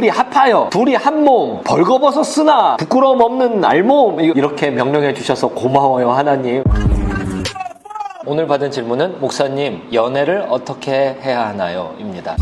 둘이 합하여 둘이 한 몸 벌거벗었으나 부끄러움 없는 알몸, 이렇게 명령해 주셔서 고마워요 하나님. 오늘 받은 질문은 목사님, 연애를 어떻게 해야 하나요? 입니다.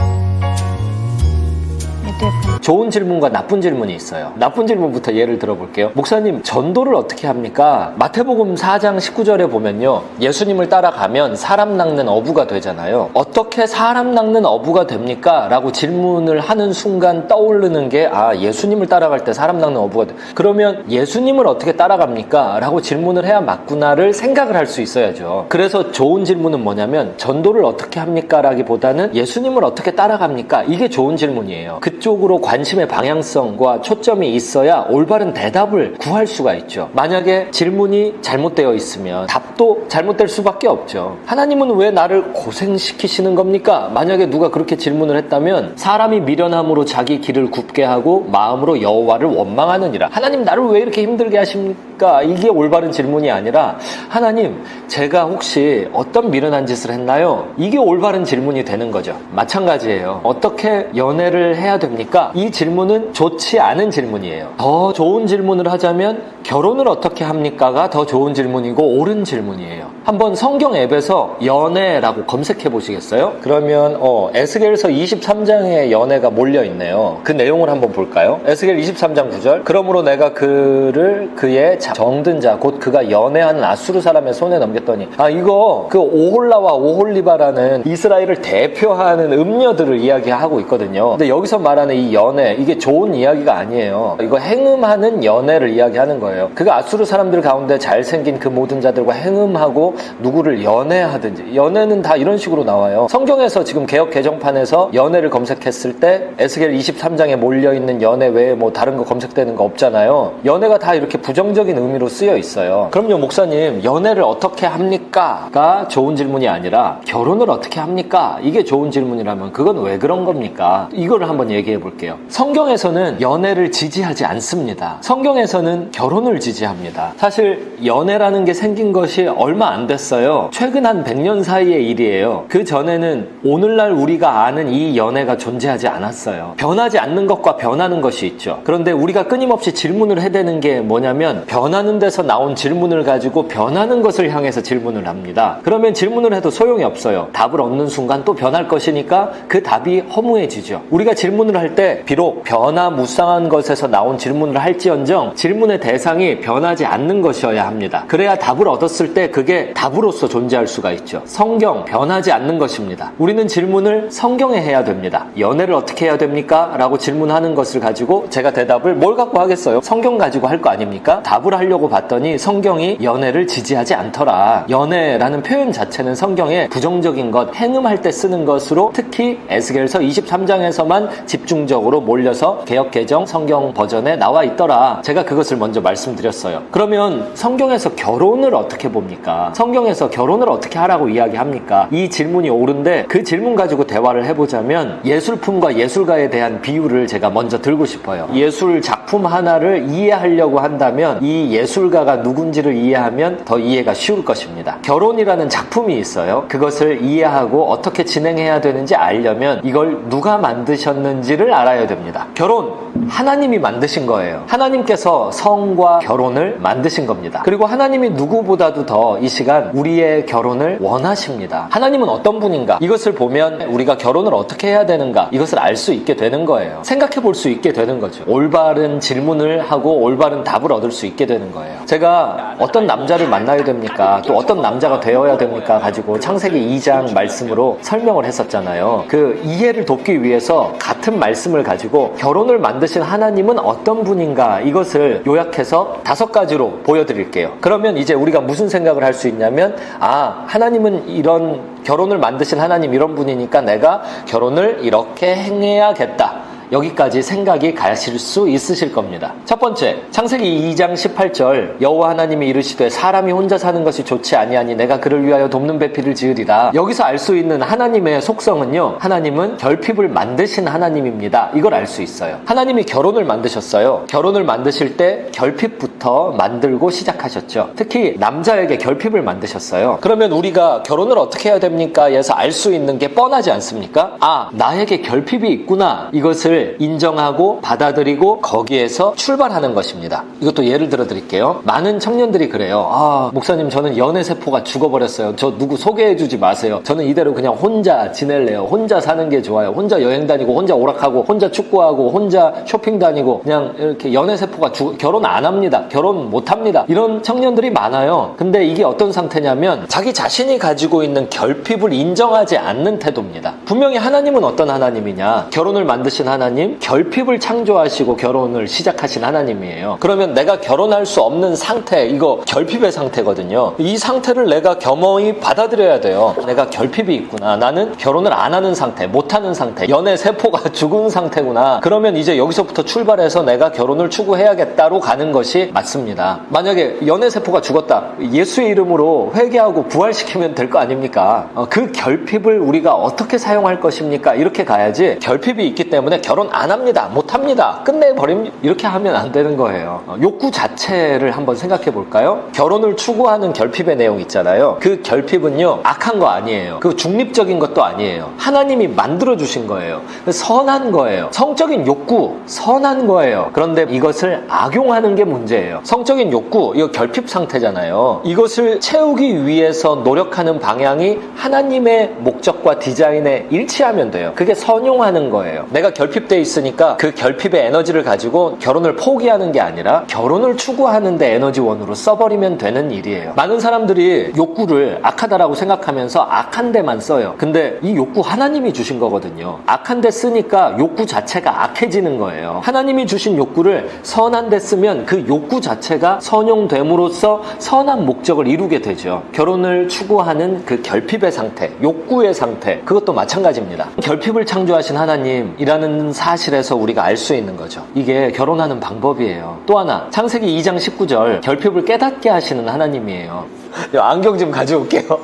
좋은 질문과 나쁜 질문이 있어요. 나쁜 질문부터 예를 들어볼게요. 목사님, 전도를 어떻게 합니까? 마태복음 4장 19절에 보면요, 예수님을 따라가면 사람 낚는 어부가 되잖아요. 어떻게 사람 낚는 어부가 됩니까? 라고 질문을 하는 순간 떠오르는 게, 예수님을 따라갈 때 사람 낚는 어부가 돼. 그러면 예수님을 어떻게 따라갑니까? 라고 질문을 해야 맞구나를 생각을 할 수 있어야죠. 그래서 좋은 질문은 뭐냐면, 전도를 어떻게 합니까? 라기보다는 예수님을 어떻게 따라갑니까? 이게 좋은 질문이에요. 그쪽으로 관심의 방향성과 초점이 있어야 올바른 대답을 구할 수가 있죠. 만약에 질문이 잘못되어 있으면 답도 잘못될 수밖에 없죠. 하나님은 왜 나를 고생시키시는 겁니까? 만약에 누가 그렇게 질문을 했다면, 사람이 미련함으로 자기 길을 굽게 하고 마음으로 여호와를 원망하느니라. 하나님, 나를 왜 이렇게 힘들게 하십니까? 이게 올바른 질문이 아니라, 하나님, 제가 혹시 어떤 미련한 짓을 했나요? 이게 올바른 질문이 되는 거죠. 마찬가지예요. 어떻게 연애를 해야 됩니까? 이 질문은 좋지 않은 질문이에요. 더 좋은 질문을 하자면, 결혼을 어떻게 합니까가 더 좋은 질문이고 옳은 질문이에요. 한번 성경 앱에서 연애라고 검색해 보시겠어요? 그러면 에스겔서 23장에 연애가 몰려있네요. 그 내용을 한번 볼까요? 에스겔 23장 9절, 그러므로 내가 그를 그의 정든 자 곧 그가 연애하는 아수르 사람의 손에 넘겼더니, 이거 그 오홀라와 오홀리바라는 이스라엘을 대표하는 음녀들을 이야기하고 있거든요. 근데 여기서 말하는 이 연애, 이게 좋은 이야기가 아니에요. 이거 행음하는 연애를 이야기하는 거예요. 그가 아수르 사람들 가운데 잘생긴 그 모든 자들과 행음하고 누구를 연애하든지, 연애는 다 이런 식으로 나와요. 성경에서 지금 개역 개정판에서 연애를 검색했을 때 에스겔 23장에 몰려있는 연애 외에 뭐 다른 거 검색되는 거 없잖아요. 연애가 다 이렇게 부정적인 의미로 쓰여 있어요. 그럼요, 목사님, 연애를 어떻게 합니까? 가 좋은 질문이 아니라 결혼을 어떻게 합니까? 이게 좋은 질문이라면 그건 왜 그런 겁니까? 이거를 한번 얘기해 볼게요. 성경에서는 연애를 지지하지 않습니다. 성경에서는 결혼을 지지합니다. 사실 연애라는 게 생긴 것이 얼마 안 됐어요. 최근 한 100년 사이의 일이에요. 그 전에는 오늘날 우리가 아는 이 연애가 존재하지 않았어요. 변하지 않는 것과 변하는 것이 있죠. 그런데 우리가 끊임없이 질문을 해대는 게 뭐냐면, 변하는 데서 나온 질문을 가지고 변하는 것을 향해서 질문을 합니다. 그러면 질문을 해도 소용이 없어요. 답을 얻는 순간 또 변할 것이니까 그 답이 허무해지죠. 우리가 질문을 할 때 비록 변화무쌍한 것에서 나온 질문을 할지언정 질문의 대상이 변하지 않는 것이어야 합니다. 그래야 답을 얻었을 때 그게 답으로서 존재할 수가 있죠. 성경, 변하지 않는 것입니다. 우리는 질문을 성경에 해야 됩니다. 연애를 어떻게 해야 됩니까? 라고 질문하는 것을 가지고 제가 대답을 뭘 갖고 하겠어요? 성경 가지고 할 거 아닙니까? 답을 하려고 봤더니 성경이 연애를 지지하지 않더라. 연애라는 표현 자체는 성경에 부정적인 것, 행음할 때 쓰는 것으로 특히 에스겔서 23장에서만 집중적으로 몰려서 개역 개정 성경 버전에 나와 있더라. 제가 그것을 먼저 말씀드렸어요. 그러면 성경에서 결혼을 어떻게 봅니까? 성경에서 결혼을 어떻게 하라고 이야기합니까? 이 질문이 옳은데 그 질문 가지고 대화를 해보자면, 예술품과 예술가에 대한 비유를 제가 먼저 들고 싶어요. 예술 작품 하나를 이해하려고 한다면 이 예술가가 누군지를 이해하면 더 이해가 쉬울 것입니다. 결혼이라는 작품이 있어요. 그것을 이해하고 어떻게 진행해야 되는지 알려면 이걸 누가 만드셨는지를 알아야 됩니다. 결혼, 하나님이 만드신 거예요. 하나님께서 성과 결혼을 만드신 겁니다. 그리고 하나님이 누구보다도 더 이 시간 우리의 결혼을 원하십니다. 하나님은 어떤 분인가? 이것을 보면 우리가 결혼을 어떻게 해야 되는가? 이것을 알 수 있게 되는 거예요. 생각해 볼 수 있게 되는 거죠. 올바른 질문을 하고 올바른 답을 얻을 수 있게 되는 거예요. 제가 어떤 남자를 만나야 됩니까? 또 어떤 남자가 되어야 됩니까? 가지고 창세기 2장 말씀으로 설명을 했었잖아요. 그 이해를 돕기 위해서 같은 말씀을 가지고 결혼을 만드신 하나님은 어떤 분인가? 이것을 요약해서 5가지로 보여드릴게요. 그러면 이제 우리가 무슨 생각을 할 수 있냐면, 하나님은 이런 결혼을 만드신 하나님 이런 분이니까 내가 결혼을 이렇게 행해야겠다. 여기까지 생각이 가실 수 있으실 겁니다. 첫 번째, 창세기 2장 18절, 여호와 하나님이 이르시되 사람이 혼자 사는 것이 좋지 아니하니 내가 그를 위하여 돕는 배필을 지으리라. 여기서 알 수 있는 하나님의 속성은요, 하나님은 결핍을 만드신 하나님입니다. 이걸 알 수 있어요. 하나님이 결혼을 만드셨어요. 결혼을 만드실 때 결핍부터 만들고 시작하셨죠. 특히 남자에게 결핍을 만드셨어요. 그러면 우리가 결혼을 어떻게 해야 됩니까? 에서 알 수 있는 게 뻔하지 않습니까? 나에게 결핍이 있구나. 이것을 사실을 인정하고 받아들이고 거기에서 출발하는 것입니다. 이것도 예를 들어 드릴게요. 많은 청년들이 그래요. 목사님, 저는 연애세포가 죽어버렸어요. 저 누구 소개해주지 마세요. 저는 이대로 그냥 혼자 지낼래요. 혼자 사는 게 좋아요. 혼자 여행 다니고 혼자 오락하고 혼자 축구하고 혼자 쇼핑 다니고 그냥 이렇게 연애세포가 결혼 안 합니다. 결혼 못 합니다. 이런 청년들이 많아요. 근데 이게 어떤 상태냐면 자기 자신이 가지고 있는 결핍을 인정하지 않는 태도입니다. 분명히 하나님은 어떤 하나님이냐? 결혼을 만드신 하나님, 결핍을 창조하시고 결혼을 시작하신 하나님이에요. 그러면 내가 결혼할 수 없는 상태, 이거 결핍의 상태거든요. 이 상태를 내가 겸허히 받아들여야 돼요. 내가 결핍이 있구나. 나는 결혼을 안 하는 상태, 못 하는 상태, 연애 세포가 죽은 상태구나. 그러면 이제 여기서부터 출발해서 내가 결혼을 추구해야겠다로 가는 것이 맞습니다. 만약에 연애 세포가 죽었다. 예수의 이름으로 회개하고 부활시키면 될 거 아닙니까? 그 결핍을 우리가 어떻게 사용할 것입니까? 이렇게 가야지. 결핍이 있기 때문에 결혼 안 합니다. 못 합니다. 끝내버립니다. 이렇게 하면 안 되는 거예요. 욕구 자체를 한번 생각해 볼까요? 결혼을 추구하는 결핍의 내용 있잖아요. 그 결핍은요, 악한 거 아니에요. 그 중립적인 것도 아니에요. 하나님이 만들어주신 거예요. 선한 거예요. 성적인 욕구, 선한 거예요. 그런데 이것을 악용하는 게 문제예요. 성적인 욕구, 이거 결핍 상태잖아요. 이것을 채우기 위해서 노력하는 방향이 하나님의 목적과 디자인에 일치하면 돼요. 그게 선용하는 거예요. 내가 결핍돼 있으니까 그 결핍의 에너지를 가지고 결혼을 포기하는 게 아니라 결혼을 추구하는 데 에너지원으로 써버리면 되는 일이에요. 많은 사람들이 욕구를 악하다라고 생각하면서 악한 데만 써요. 근데 이 욕구 하나님이 주신 거거든요. 악한 데 쓰니까 욕구 자체가 악해지는 거예요. 하나님이 주신 욕구를 선한 데 쓰면 그 욕구 자체가 선용됨으로써 선한 목적을 이루게 되죠. 결혼을 추구하는 그 결핍의 상태, 욕구의 상태, 그것도 마찬가지입니다. 결핍을 창조하신 하나님이라는 사실에서 우리가 알 수 있는 거죠. 이게 결혼하는 방법이에요. 또 하나, 창세기 2장 19절, 결핍을 깨닫게 하시는 하나님이에요. 안경 좀 가져올게요.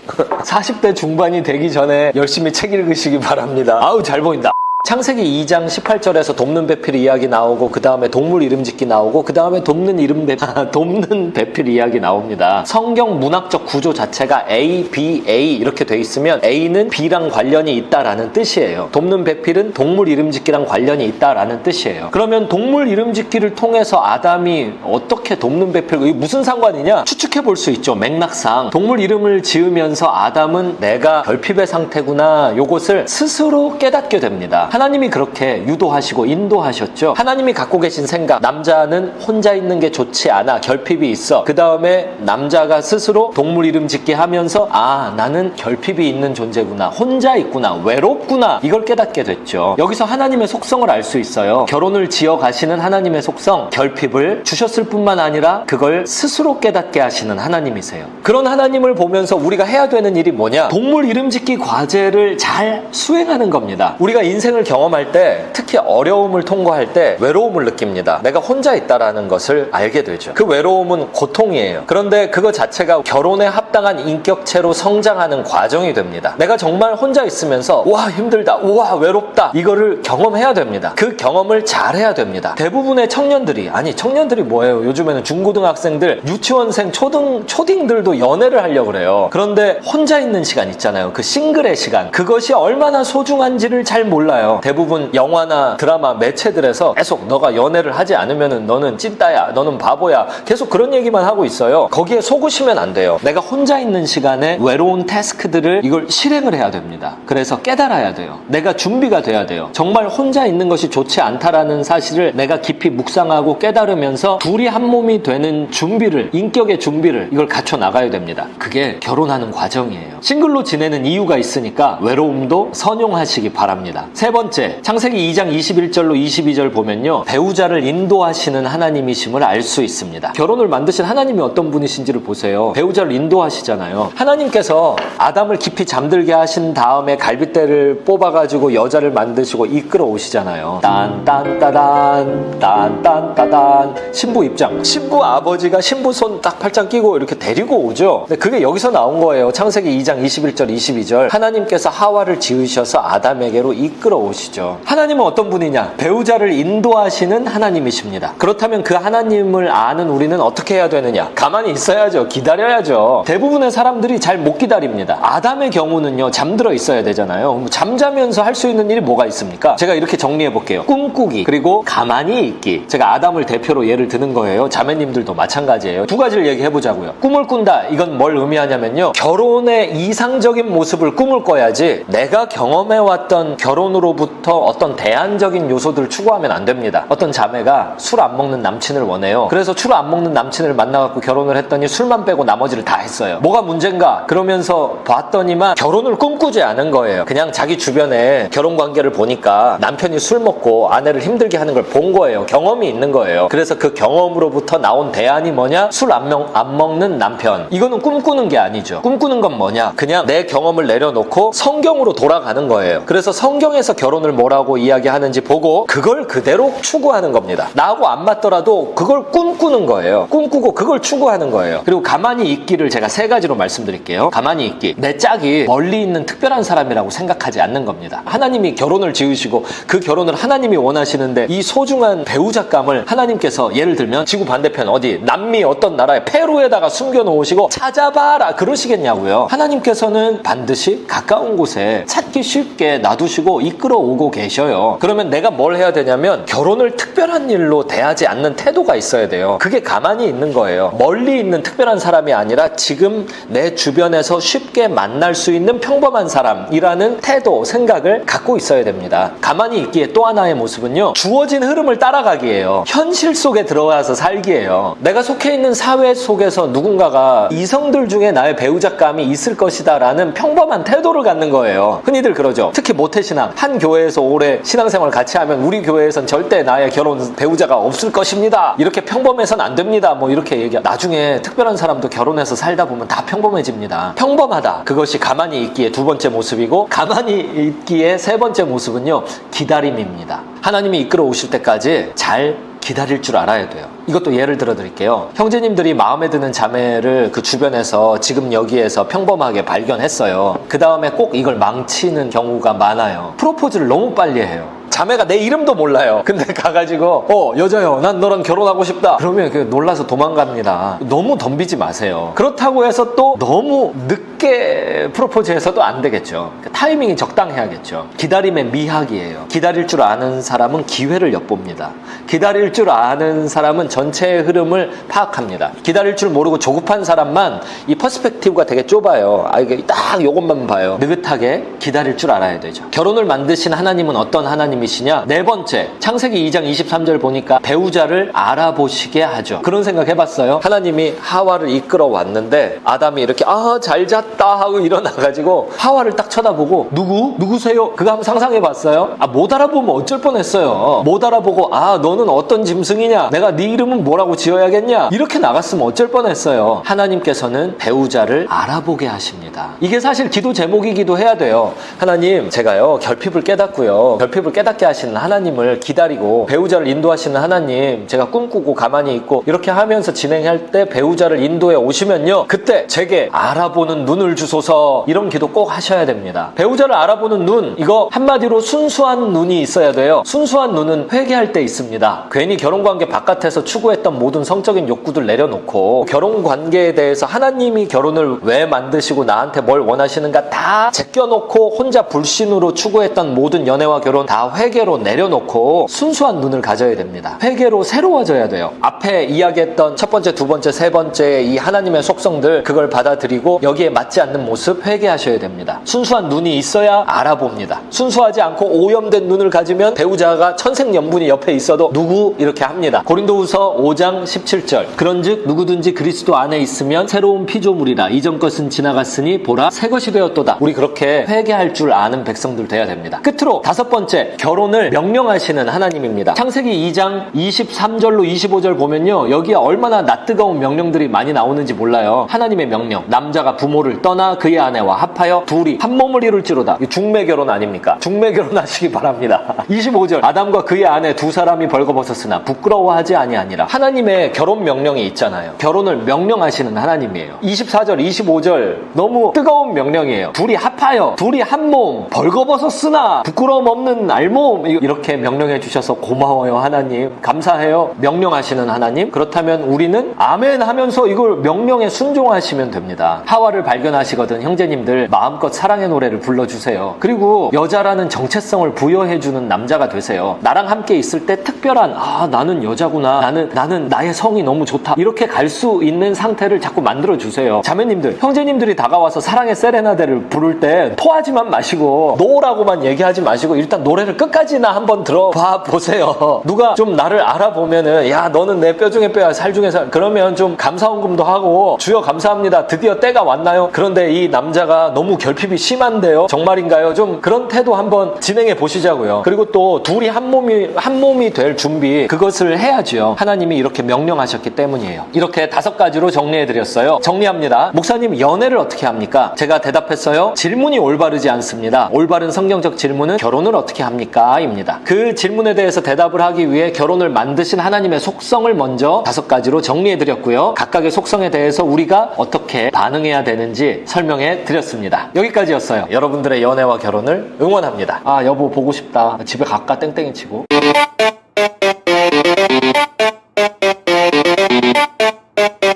40대 중반이 되기 전에 열심히 책 읽으시기 바랍니다. 아우, 잘 보인다. 창세기 2장 18절에서 돕는 배필 이야기 나오고, 그 다음에 동물 이름 짓기 나오고, 그 다음에 돕는 배필 이야기 나옵니다. 성경 문학적 구조 자체가 A, B, A 이렇게 돼 있으면 A는 B랑 관련이 있다라는 뜻이에요. 돕는 배필은 동물 이름 짓기랑 관련이 있다라는 뜻이에요. 그러면 동물 이름 짓기를 통해서 아담이 어떻게 돕는 배필, 이게 무슨 상관이냐? 추측해 볼 수 있죠. 맥락상. 동물 이름을 지으면서 아담은 내가 결핍의 상태구나, 요것을 스스로 깨닫게 됩니다. 하나님이 그렇게 유도하시고 인도하셨죠. 하나님이 갖고 계신 생각, 남자는 혼자 있는 게 좋지 않아, 결핍이 있어. 그 다음에 남자가 스스로 동물 이름 짓기 하면서 나는 결핍이 있는 존재구나, 혼자 있구나, 외롭구나, 이걸 깨닫게 됐죠. 여기서 하나님의 속성을 알 수 있어요. 결혼을 지어가시는 하나님의 속성, 결핍을 주셨을 뿐만 아니라 그걸 스스로 깨닫게 하시는 하나님이세요. 그런 하나님을 보면서 우리가 해야 되는 일이 뭐냐? 동물 이름 짓기 과제를 잘 수행하는 겁니다. 우리가 인생을 경험할 때, 특히 어려움을 통과할 때 외로움을 느낍니다. 내가 혼자 있다라는 것을 알게 되죠. 그 외로움은 고통이에요. 그런데 그거 자체가 결혼에 합당한 인격체로 성장하는 과정이 됩니다. 내가 정말 혼자 있으면서 와, 힘들다, 우와, 외롭다, 이거를 경험해야 됩니다. 그 경험을 잘 해야 됩니다. 대부분의 청년들이, 청년들이 뭐예요? 요즘에는 중고등학생들, 유치원생, 초딩들도 연애를 하려고 그래요. 그런데 혼자 있는 시간 있잖아요. 그 싱글의 시간, 그것이 얼마나 소중한지를 잘 몰라요. 대부분 영화나 드라마 매체들에서 계속 너가 연애를 하지 않으면 너는 찐따야, 너는 바보야, 계속 그런 얘기만 하고 있어요. 거기에 속으시면 안 돼요. 내가 혼자 있는 시간에 외로운 태스크들을 이걸 실행을 해야 됩니다. 그래서 깨달아야 돼요. 내가 준비가 돼야 돼요. 정말 혼자 있는 것이 좋지 않다라는 사실을 내가 깊이 묵상하고 깨달으면서 둘이 한 몸이 되는 준비를, 인격의 준비를 이걸 갖춰 나가야 됩니다. 그게 결혼하는 과정이에요. 싱글로 지내는 이유가 있으니까 외로움도 선용하시기 바랍니다. 세 번째, 창세기 2장 21절로 22절 보면요, 배우자를 인도하시는 하나님이심을 알 수 있습니다. 결혼을 만드신 하나님이 어떤 분이신지를 보세요. 배우자를 인도하시잖아요. 하나님께서 아담을 깊이 잠들게 하신 다음에 갈빗대를 뽑아가지고 여자를 만드시고 이끌어 오시잖아요. 딴딴따단 딴딴따단, 신부 입장, 신부 아버지가 신부 손 딱 팔짱 끼고 이렇게 데리고 오죠. 근데 그게 여기서 나온 거예요. 창세기 2장 21절 22절, 하나님께서 하와를 지으셔서 아담에게로 이끌어 오시죠. 하나님은 어떤 분이냐? 배우자를 인도하시는 하나님이십니다. 그렇다면 그 하나님을 아는 우리는 어떻게 해야 되느냐? 가만히 있어야죠. 기다려야죠. 대부분의 사람들이 잘 못 기다립니다. 아담의 경우는요, 잠들어 있어야 되잖아요. 잠자면서 할 수 있는 일이 뭐가 있습니까? 제가 이렇게 정리해 볼게요. 꿈꾸기, 그리고 가만히 있기. 제가 아담을 대표로 예를 드는 거예요. 자매님들도 마찬가지예요. 두 가지를 얘기해 보자고요. 꿈을 꾼다. 이건 뭘 의미하냐면요, 결혼의 이상적인 모습을 꿈을 꿔야지 내가 경험해왔던 결혼으로부터 어떤 대안적인 요소들을 추구하면 안 됩니다. 어떤 자매가 술 안 먹는 남친을 원해요. 그래서 술 안 먹는 남친을 만나갖고 결혼을 했더니 술만 빼고 나머지를 다 했어요. 뭐가 문제인가? 그러면서 봤더니만 결혼을 꿈꾸지 않은 거예요. 그냥 자기 주변에 결혼 관계를 보니까 남편이 술 먹고 아내를 힘들게 하는 걸 본 거예요. 경험이 있는 거예요. 그래서 그 경험으로부터 나온 대안이 뭐냐? 술 안 먹는 남편. 이거는 꿈꾸는 게 아니죠. 꿈꾸는 건 뭐냐? 그냥 내 경험을 내려놓고 성경으로 돌아가는 거예요. 그래서 성경에서 결혼을 뭐라고 이야기하는지 보고 그걸 그대로 추구하는 겁니다. 나하고 안 맞더라도 그걸 꿈꾸는 거예요. 꿈꾸고 그걸 추구하는 거예요. 그리고 가만히 있기를 제가 세 가지로 말씀드릴게요. 가만히 있기. 내 짝이 멀리 있는 특별한 사람이라고 생각하지 않는 겁니다. 하나님이 결혼을 지으시고 그 결혼을 하나님이 원하시는데 이 소중한 배우자감을 하나님께서 예를 들면 지구 반대편 어디 남미 어떤 나라에 페루에다가 숨겨놓으시고 찾아봐라 그러시겠냐고요. 하나님께서는 반드시 가까운 곳에 찾기 쉽게 놔두시고 이끌어오고 계셔요. 그러면 내가 뭘 해야 되냐면 결혼을 특별한 일로 대하지 않는 태도가 있어야 돼요. 그게 가만히 있는 거예요. 멀리 있는 특별한 사람이 아니라 지금 내 주변에서 쉽게 만날 수 있는 평범한 사람이라는 태도, 생각을 갖고 있어야 됩니다. 가만히 있기에 또 하나의 모습은요, 주어진 흐름을 따라가기예요. 현실 속에 들어가서 살기예요. 내가 속해 있는 사회 속에서 누군가가 이성들 중에 나의 배우자감이 있을 것이다 라는 평범한 태도를 갖는 거예요. 흔히들 그러죠. 특히 모태신앙. 한 교회에서 오래 신앙생활을 같이 하면 우리 교회에선 절대 나의 결혼 배우자가 없을 것입니다. 이렇게 평범해서는 안 됩니다. 뭐 이렇게 얘기하. 나중에 특별한 사람도 결혼해서 살다 보면 다 평범해집니다. 평범하다. 그것이 가만히 있기에 두 번째 모습이고, 가만히 있기에 세 번째 모습은요, 기다림입니다. 하나님이 이끌어 오실 때까지 잘 기다릴 줄 알아야 돼요. 이것도 예를 들어 드릴게요. 형제님들이 마음에 드는 자매를 그 주변에서 지금 여기에서 평범하게 발견했어요. 그 다음에 꼭 이걸 망치는 경우가 많아요. 프로포즈를 너무 빨리 해요. 자매가 내 이름도 몰라요. 근데 가가지고 여자요, 난 너랑 결혼하고 싶다. 그러면 놀라서 도망갑니다. 너무 덤비지 마세요. 그렇다고 해서 또 너무 늦게 프로포즈해서도 안 되겠죠. 타이밍이 적당해야겠죠. 기다림의 미학이에요. 기다릴 줄 아는 사람은 기회를 엿봅니다. 기다릴 줄 아는 사람은 전체의 흐름을 파악합니다. 기다릴 줄 모르고 조급한 사람만 이 퍼스펙티브가 되게 좁아요. 이게 딱 요것만 봐요. 느긋하게 기다릴 줄 알아야 되죠. 결혼을 만드신 하나님은 어떤 하나님이시냐? 네 번째, 창세기 2장 23절 보니까 배우자를 알아보시게 하죠. 그런 생각 해봤어요? 하나님이 하와를 이끌어 왔는데 아담이 이렇게 잘 잤다 하고 일어나가지고 하와를 딱 쳐다보고 누구세요? 그거 한번 상상해봤어요? 못 알아보면 어쩔 뻔했어요. 못 알아보고 너는 어떤 짐승이냐? 내가 네 이름은 뭐라고 지어야겠냐? 이렇게 나갔으면 어쩔 뻔했어요. 하나님께서는 배우자를 알아보게 하십니다. 이게 사실 기도 제목이기도 해야 돼요. 하나님, 제가요 결핍을 깨닫고요, 결핍을 깨닫게 하시는 하나님을 기다리고 배우자를 인도하시는 하나님, 제가 꿈꾸고 가만히 있고 이렇게 하면서 진행할 때 배우자를 인도해 오시면요, 그때 제게 알아보는 눈을 주소서. 이런 기도 꼭 하셔야 됩니다. 배우자를 알아보는 눈, 이거 한마디로 순수한 눈이 있어야 돼요. 순수한 눈은 회개할 때 있습니다. 괜히 결혼관계 바깥에서 추구했던 모든 성적인 욕구들 내려놓고 결혼관계에 대해서 하나님이 결혼을 왜 만드시고 나한테 뭘 원하시는가 다 제껴놓고 혼자 불신으로 추구했던 모든 연애와 결혼 다 회개로 내려놓고 순수한 눈을 가져야 됩니다. 회개로 새로워져야 돼요. 앞에 이야기했던 첫 번째, 두 번째, 세 번째 이 하나님의 속성들, 그걸 받아들이고 여기에 맞지 않는 모습 회개하셔야 됩니다. 순수한 눈이 있어야 알아봅니다. 순수하지 않고 오염된 눈을 가지면 배우자가 천생연분이 옆에 있어도 누구? 이렇게 합니다. 고린도후서 5장 17절, 그런즉 누구든지 그리스도 안에 있으면 새로운 피조물이라, 이전 것은 지나갔으니 보라 새 것이 되었도다. 우리 그렇게 회개할 줄 아는 백성들 돼야 됩니다. 끝으로 다섯 번째, 결혼을 명령하시는 하나님입니다. 창세기 2장 23절로 25절 보면요, 여기에 얼마나 낯뜨거운 명령들이 많이 나오는지 몰라요. 하나님의 명령, 남자가 부모를 둘 떠나 그의 아내와 합하여 둘이 한 몸을 이룰지로다. 이거 중매결혼 아닙니까? 중매결혼 하시기 바랍니다. 25절 아담과 그의 아내 두 사람이 벌거벗었으나 부끄러워하지 아니하니라. 하나님의 결혼 명령이 있잖아요. 결혼을 명령하시는 하나님이에요. 24절 25절 너무 뜨거운 명령이에요. 둘이 합하여 둘이 한 몸 벌거벗었으나 부끄러움 없는 알몸, 이렇게 명령해 주셔서 고마워요 하나님, 감사해요. 명령하시는 하나님. 그렇다면 우리는 아멘 하면서 이걸 명령에 순종하시면 됩니다. 하와를 발견하시거든 형제님들 마음껏 사랑의 노래를 불러주세요. 그리고 여자라는 정체성을 부여해주는 남자가 되세요. 나랑 함께 있을 때 특별한, 나는 여자구나, 나는 나의 성이 너무 좋다, 이렇게 갈 수 있는 상태를 자꾸 만들어주세요. 자매님들, 형제님들이 다가와서 사랑의 세레나데를 부를 때 토하지만 마시고 노라고만 얘기하지 마시고 일단 노래를 끝까지나 한번 들어봐 보세요. 누가 좀 나를 알아보면은 야 너는 내 뼈 중에 뼈야, 살 중에 살, 그러면 좀 감사원금도 하고 주여 감사합니다, 드디어 때가 왔나요? 그런데 이 남자가 너무 결핍이 심한데요, 정말인가요? 좀 그런 태도 한번 진행해 보시자고요. 그리고 또 둘이 한 몸이 될 준비, 그것을 해야죠. 하나님이 이렇게 명령하셨기 때문이에요. 이렇게 5가지로 정리해 드렸어요. 정리합니다. 목사님, 연애를 어떻게 합니까? 제가 대답했어요. 질문이 올바르지 않습니다. 올바른 성경적 질문은 결혼을 어떻게 합니까? 입니다. 그 질문에 대해서 대답을 하기 위해 결혼을 만드신 하나님의 속성을 먼저 5가지로 정리해 드렸고요. 각각의 속성에 대해서 우리가 어떻게 반응해야 되는지 설명해 드렸습니다. 여기까지였어요. 여러분들의 연애와 결혼을 응원합니다. 여보 보고 싶다, 집에 갈까 땡땡이 치고.